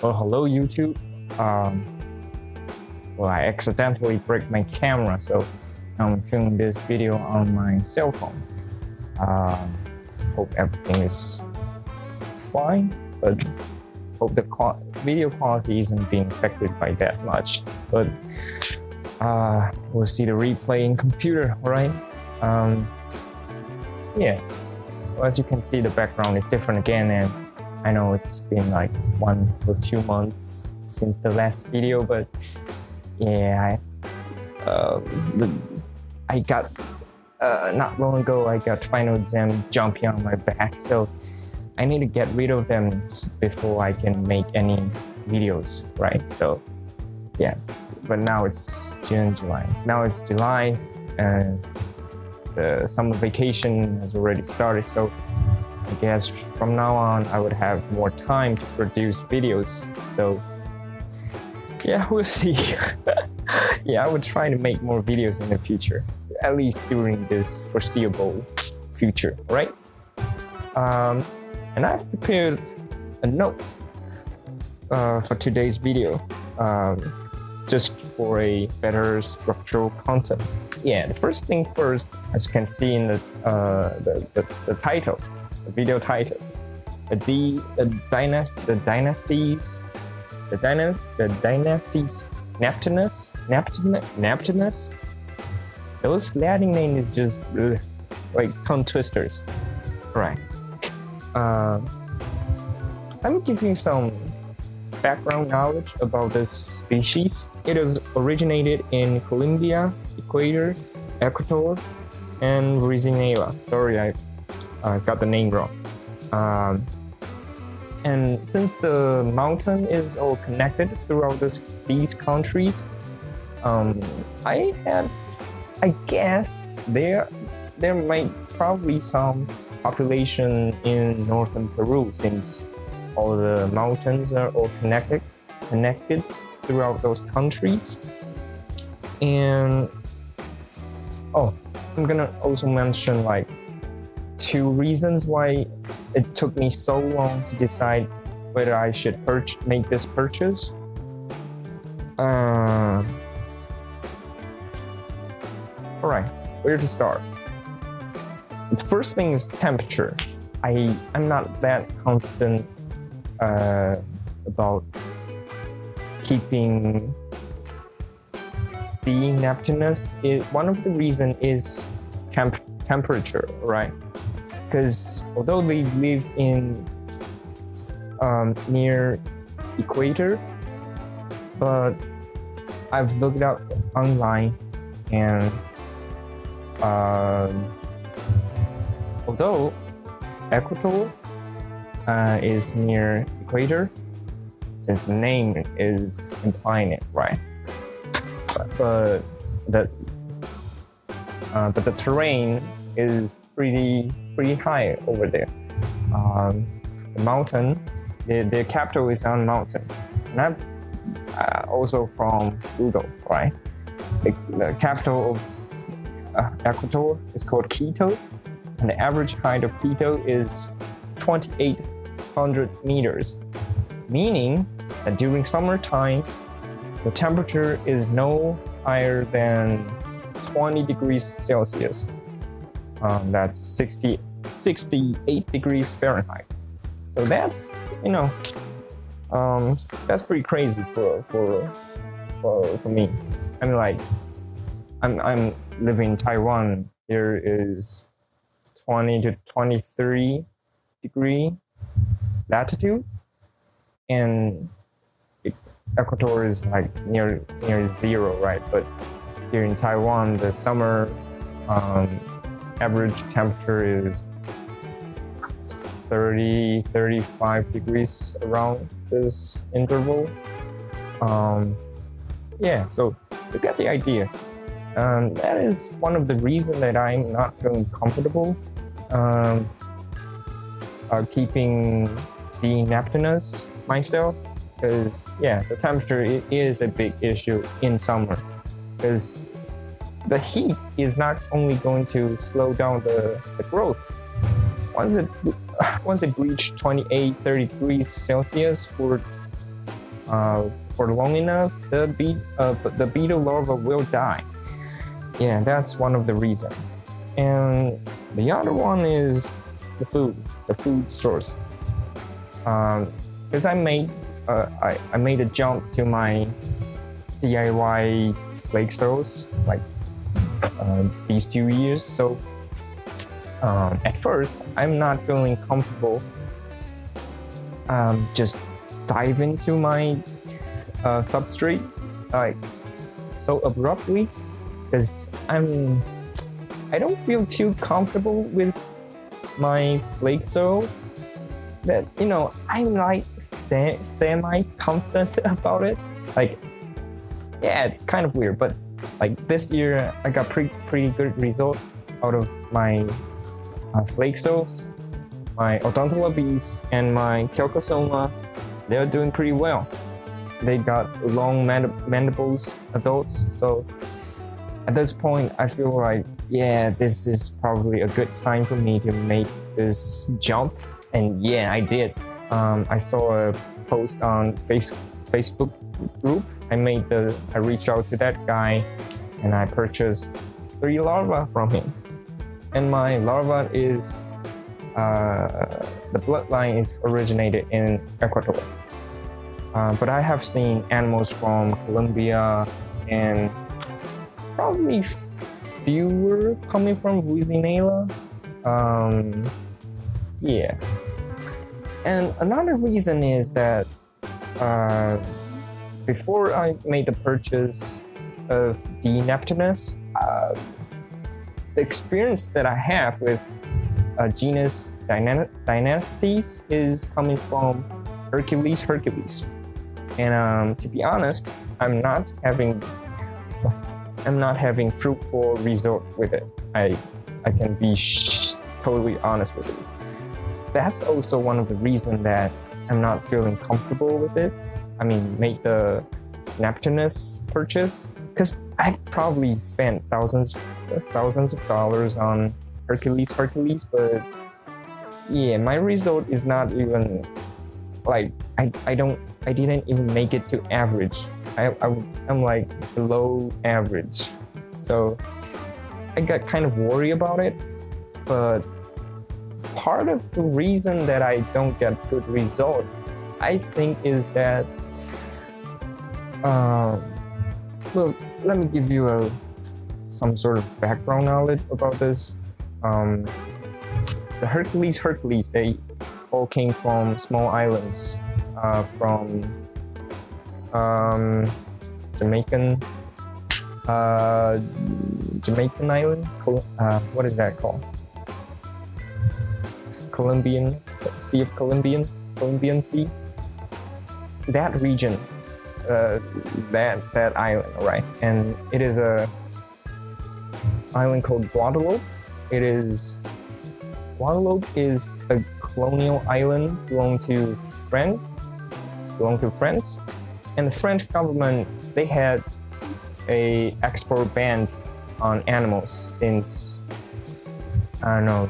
Well, hello YouTube. Well, I accidentally broke my camera, so I'm filming this video on my cell phone. Hope everything is fine, but hope the video quality isn't being affected by that much. But we'll see the replay in computer, alright? Yeah. Well, as you can see, the background is different again, and I know it's been like 1 or 2 months since the last video, but yeah, I got not long ago I got final exam jumping on my back, so I need to get rid of them before I can make any videos, right? So yeah, but now it's June, July. Now it's July, and the summer vacation has already started, so I guess from now on I would have more time to produce videos. So yeah, we'll see. Yeah, I would try to make more videos in the future, at least during this foreseeable future, right? And I've prepared a note for today's video, just for a better structural content. Yeah, the first thing first, as you can see in the title, the video title, the dynasties Neptunus. Those Latin name is just like tongue twisters. Right. Let me give you some background knowledge about this species. It is originated in Colombia, Ecuador, and Venezuela. Sorry, I got the name wrong. And since the mountain is all connected throughout these countries, I guess there might probably some population in northern Peru, since all the mountains are all connected throughout those countries. And I'm gonna also mention like 2 reasons why it took me so long to decide whether I should make this purchase. Alright, where to start? The first thing is temperature. I'm not that confident about keeping D.neptunus. One of the reasons is temperature, right? Because although they live in near equator, but I've looked up online, and although Ecuador is near equator, since the name is implying it, right? But the terrain is pretty high over there. The mountain, the capital is on mountain, and I've also from Google, right? The capital of Ecuador is called Quito, and the average height of Quito is 2,800 meters, meaning that during summertime, the temperature is no higher than 20 degrees Celsius. That's 68 degrees Fahrenheit. So that's, that's pretty crazy for me. I mean, like, I'm living in Taiwan. Here is 20 to 23 degree latitude, and Ecuador is like near 0, right? But here in Taiwan, the summer average temperature is 35 degrees around this interval. Yeah, so you get the idea. That is one of the reasons that I'm not feeling comfortable keeping D.neptunus myself, because yeah, the temperature is a big issue in summer, because the heat is not only going to slow down the growth. Once it reaches 28-30 degrees Celsius for for long enough, the beetle larva will die. Yeah, that's one of the reasons. And the other one is the food source. Because I made a jump to my DIY flake cells like these 2 years. So at first, I'm not feeling comfortable just dive into my substrate like so abruptly, because I don't feel too comfortable with my flake cells. That I'm like semi-confident about it. Like, yeah, it's kind of weird, but like this year I got pretty good result out of my flake cells. My odontolobes and my calcosoma, they're doing pretty well. They got long mandibles, adults. So at this point, I feel like, yeah, this is probably a good time for me to make this jump. And yeah, I did. I saw a post on Facebook group. I reached out to that guy and I purchased 3 larvae from him. And my larva is, the bloodline is originated in Ecuador. But I have seen animals from Colombia and probably fewer coming from Venezuela. Yeah. And another reason is that before I made the purchase of D.neptunus, the experience that I have with genus Dynasties is coming from Hercules. And to be honest, I'm not having fruitful result with it. I can be totally honest with you. That's also one of the reasons that I'm not feeling comfortable with it. I mean, made the Neptunus purchase, because I've probably spent thousands of dollars on Hercules, but yeah, my result is not even like I didn't even make it to average. I'm like below average, so I got kind of worried about it. But part of the reason that I don't get good result, I think, is that well, let me give you some sort of background knowledge about this. The Hercules, they all came from small islands, from Jamaican island. What is that called? Colombian Sea of Colombian Sea. That region, that island, right? And it is a island called Guadeloupe. Guadeloupe is a colonial island belong to France, and the French government, they had a export ban on animals since, I don't know,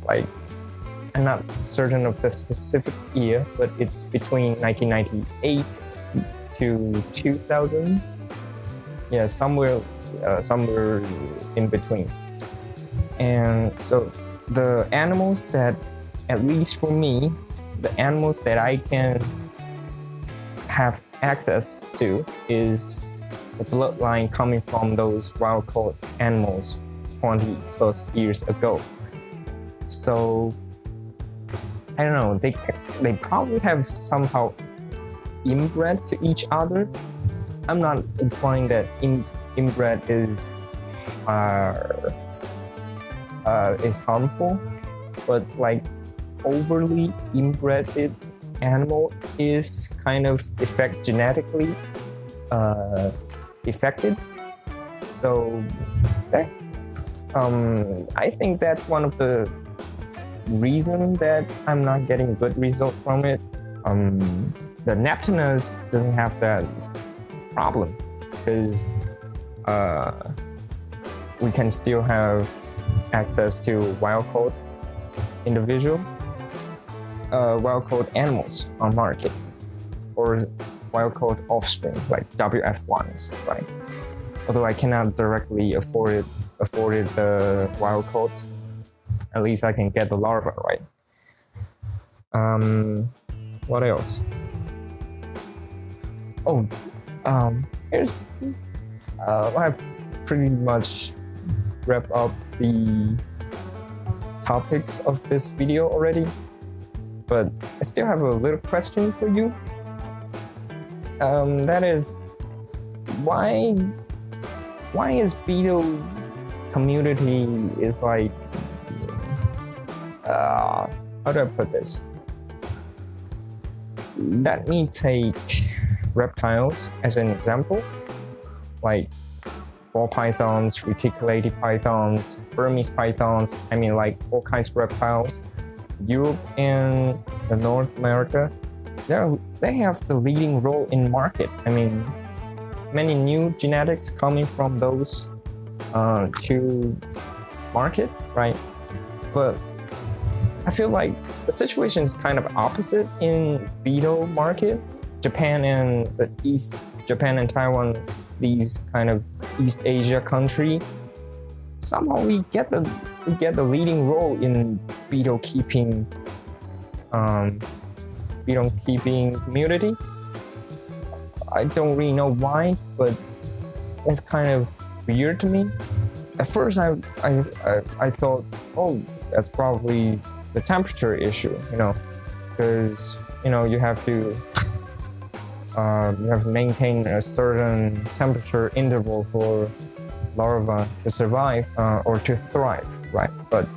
like, I'm not certain of the specific year, but it's between 1998 to 2000. Yeah, somewhere in between. And so the animals that, at least for me, the animals that I can have access to is the bloodline coming from those wild-caught animals 20 plus years ago. So I don't know, they probably have somehow inbred to each other. I'm not implying that inbred is harmful, but like overly inbred animal is kind of genetically affected. So that I think that's one of the reasons that I'm not getting good result from it. The Neptunus doesn't have that problem because we can still have access to wild-caught individual. wild-caught animals on market, or wild-caught offspring like WF1s, right? Although I cannot directly afford the wild-caught, at least I can get the larva, right? What else? Oh, here's I've pretty much wrapped up the topics of this video already, but I still have a little question for you. That is, why is beetle community is like, how do I put this? Let me take reptiles as an example, like ball pythons, reticulated pythons, Burmese pythons, I mean like all kinds of reptiles. Europe and North America, they have the leading role in market. I mean, many new genetics coming from those to market, right? But I feel like the situation is kind of opposite in beetle market. Japan and Taiwan, these kind of East Asia country, somehow we get the leading role in beetle keeping community. I don't really know why, but it's kind of weird to me. At first, I thought, oh, that's probably the temperature issue, because you have to maintain a certain temperature interval for larvae to survive or to thrive, right? But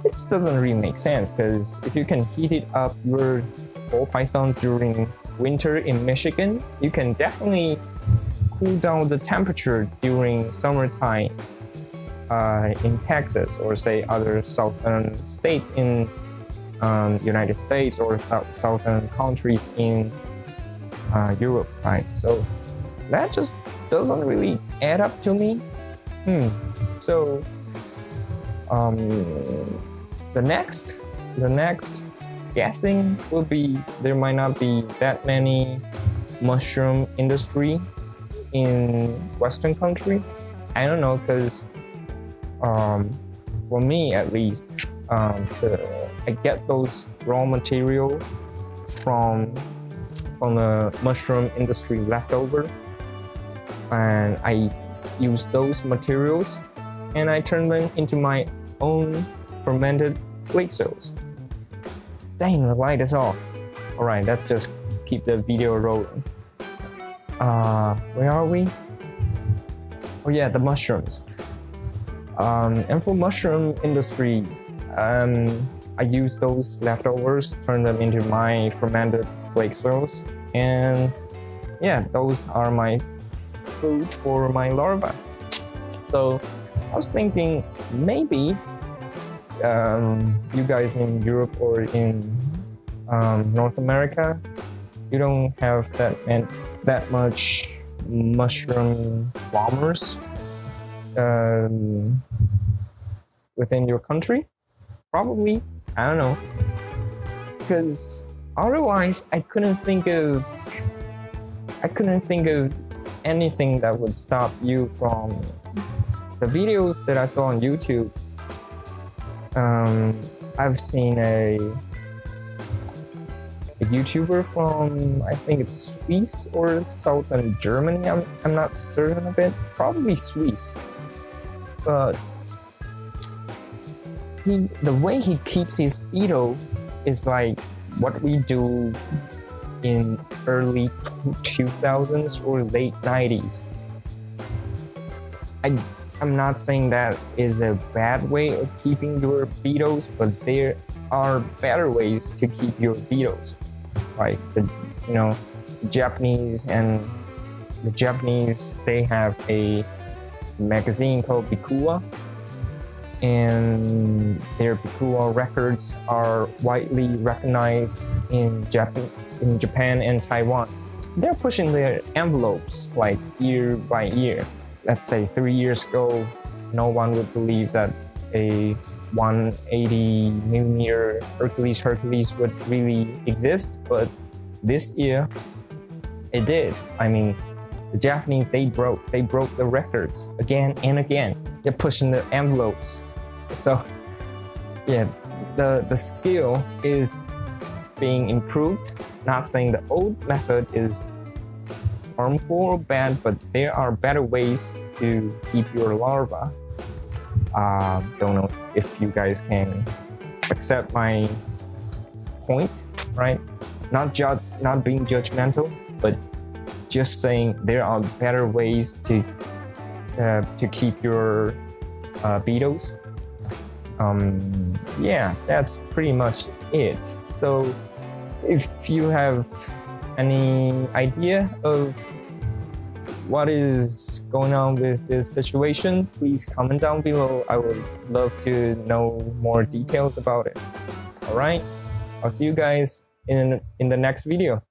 it just doesn't really make sense, because if you can heat it up your ball python during winter in Michigan, you can definitely cool down the temperature during summertime in Texas, or say other southern states in United States, or southern countries in Europe, right? So that just doesn't really add up to me. So the next guessing will be there might not be that many mushroom industry in Western country. I don't know, because for me at least, I get those raw material from the mushroom industry leftover, and I use those materials and I turn them into my own fermented flake cells. Dang, the light is off. Alright, let's just keep the video rolling. Where are we? Oh yeah, the mushrooms. And for mushroom industry, I use those leftovers, turn them into my fermented flake cells, and yeah, those are my food for my larvae. So I was thinking maybe you guys in Europe or in North America, you don't have that much mushroom farmers within your country. Probably, I don't know, because otherwise I couldn't think of anything that would stop you from the videos that I saw on YouTube. I've seen a YouTuber from, I think it's Swiss or southern Germany. I'm not certain of it. Probably Swiss, but the way he keeps his beetle is like what we do in early 2000s or late 90s. I'm not saying that is a bad way of keeping your beetles, but there are better ways to keep your beetles. Like the Japanese, they have a magazine called Bikua, and their Bikua records are widely recognized in Japan and Taiwan. They're pushing their envelopes like year by year. Let's say 3 years ago, no one would believe that a 180 millimeter Hercules would really exist, but this year it did. I mean, the Japanese, they broke the records again and again. They're pushing the envelopes. So yeah, the skill is being improved. Not saying the old method is harmful or bad, but there are better ways to keep your larva. Don't know if you guys can accept my point, right? Not being judgmental, but just saying there are better ways to keep your beetles. Yeah, that's pretty much it. So if you have any idea of what is going on with this situation, please comment down below. I would love to know more details about it. All right, I'll see you guys in the next video.